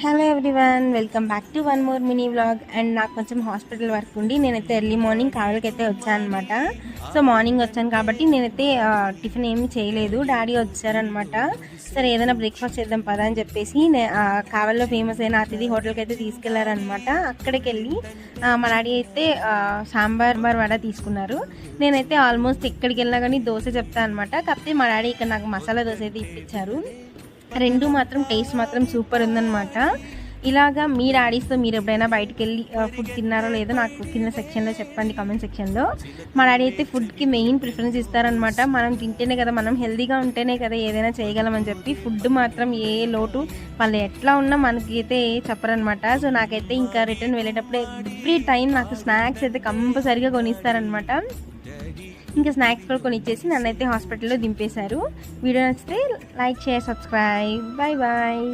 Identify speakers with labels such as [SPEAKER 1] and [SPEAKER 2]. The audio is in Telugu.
[SPEAKER 1] Hello everyone, welcome back to one more mini vlog. And నాకు కొంచెం హాస్పిటల్ వర్క్ ఉండి నేనైతే ఎర్లీ మార్నింగ్ కావలికైతే వచ్చాను అనమాట. సో మార్నింగ్ వచ్చాను కాబట్టి నేనైతే టిఫిన్ ఏమి చేయలేదు. డాడీ వచ్చారనమాట. సరే ఏదైనా బ్రేక్ఫాస్ట్ చేద్దాం పదా అని చెప్పేసి కావల్లో ఫేమస్ అయిన అతిథి హోటల్కి అయితే తీసుకెళ్లారనమాట. అక్కడికి వెళ్ళి మా డాడీ అయితే సాంబార్ వడ తీసుకున్నారు. నేనైతే ఆల్మోస్ట్ ఎక్కడికి వెళ్ళినా కానీ దోశ చెప్తాను అనమాట. కాకపోతే మా డాడీ ఇక్కడ నాకు మసాలా దోశ అయితే ఇప్పించారు. రెండు మాత్రం టేస్ట్ మాత్రం సూపర్ ఉందన్నమాట. ఇలాగా మీ డాడీస్తో మీరు ఎప్పుడైనా బయటకు వెళ్ళి ఫుడ్ తిన్నారో లేదో నాకు కింద సెక్షన్లో చెప్పండి, కామెంట్ సెక్షన్లో. మా డాడీ అయితే ఫుడ్కి మెయిన్ ప్రిఫరెన్స్ ఇస్తారనమాట. మనం తింటేనే కదా, మనం హెల్తీగా ఉంటేనే కదా ఏదైనా చేయగలమని చెప్పి ఫుడ్ మాత్రం ఏ లోటు వాళ్ళు ఎట్లా ఉన్నా మనకి అయితే చెప్పరనమాట. సో నాకైతే ఇంకా రిటర్న్ వెళ్ళేటప్పుడు ఎవ్రీ టైం నాకు స్నాక్స్ అయితే కంపల్సరీగా కొనిస్తారనమాట. ఇంకా స్నాక్స్ కూడా కొనిచ్చేసి నన్నైతే హాస్పిటల్లో దింపేశారు. వీడియో నచ్చితే like, share, subscribe. Bye bye.